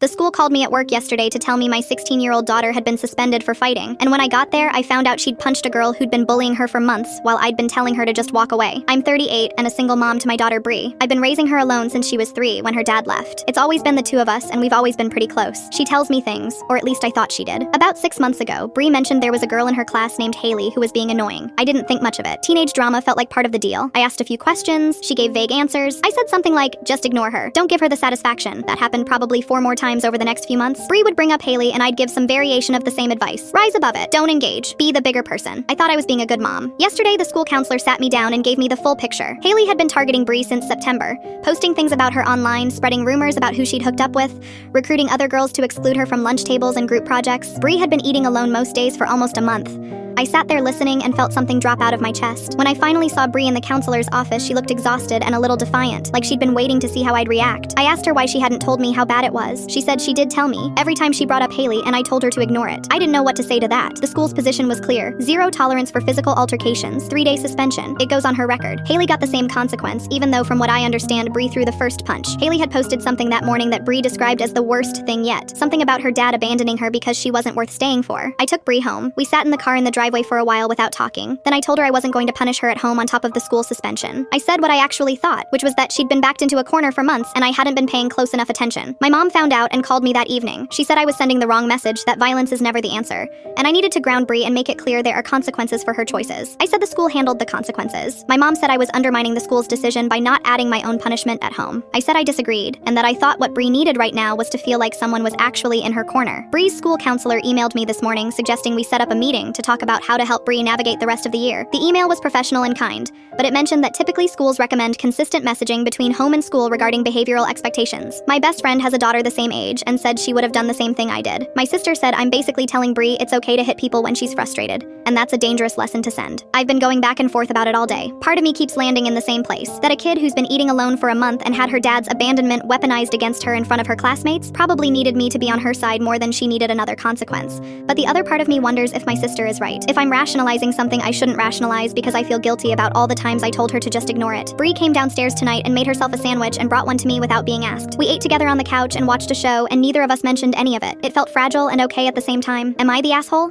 The school called me at work yesterday to tell me my 16-year-old daughter had been suspended for fighting, and when I got there, I found out she'd punched a girl who'd been bullying her for months while I'd been telling her to just walk away. I'm 38 and a single mom to my daughter Bree. I've been raising her alone since she was 3 when her dad left. It's always been the two of us, and we've always been pretty close. She tells me things, or at least I thought she did. About 6 months ago, Bree mentioned there was a girl in her class named Haley who was being annoying. I didn't think much of it. Teenage drama felt like part of the deal. I asked a few questions, she gave vague answers. I said something like, just ignore her. Don't give her the satisfaction. That happened probably 4 more times over the next few months. Bree would bring up Haley and I'd give some variation of the same advice. Rise above it. Don't engage. Be the bigger person. I thought I was being a good mom. Yesterday, the school counselor sat me down and gave me the full picture. Haley had been targeting Bree since September, posting things about her online, spreading rumors about who she'd hooked up with, recruiting other girls to exclude her from lunch tables and group projects. Bree had been eating alone most days for almost a month. I sat there listening and felt something drop out of my chest. When I finally saw Bree in the counselor's office, she looked exhausted and a little defiant, like she'd been waiting to see how I'd react. I asked her why she hadn't told me how bad it was. She said she did tell me, every time she brought up Haley, and I told her to ignore it. I didn't know what to say to that. The school's position was clear. 0 tolerance for physical altercations, 3-day suspension. It goes on her record. Haley got the same consequence, even though from what I understand, Bree threw the first punch. Haley had posted something that morning that Bree described as the worst thing yet. Something about her dad abandoning her because she wasn't worth staying for. I took Bree home. We sat in the car in the driveway for a while without talking. Then I told her I wasn't going to punish her at home on top of the school suspension. I said what I actually thought, which was that she'd been backed into a corner for months and I hadn't been paying close enough attention. My mom found out and called me that evening. She said I was sending the wrong message, that violence is never the answer, and I needed to ground Bree and make it clear there are consequences for her choices. I said the school handled the consequences. My mom said I was undermining the school's decision by not adding my own punishment at home. I said I disagreed, and that I thought what Bree needed right now was to feel like someone was actually in her corner. Bree's school counselor emailed me this morning suggesting we set up a meeting to talk about how to help Bree navigate the rest of the year. The email was professional and kind, but it mentioned that typically schools recommend consistent messaging between home and school regarding behavioral expectations. My best friend has a daughter the same age and said she would have done the same thing I did. My sister said I'm basically telling Bree it's okay to hit people when she's frustrated, and that's a dangerous lesson to send. I've been going back and forth about it all day. Part of me keeps landing in the same place, that a kid who's been eating alone for a month and had her dad's abandonment weaponized against her in front of her classmates probably needed me to be on her side more than she needed another consequence. But the other part of me wonders if my sister is right. If I'm rationalizing something I shouldn't rationalize because I feel guilty about all the times I told her to just ignore it. Bree came downstairs tonight and made herself a sandwich and brought one to me without being asked. We ate together on the couch and watched a show, and neither of us mentioned any of it. It felt fragile and okay at the same time. Am I the asshole?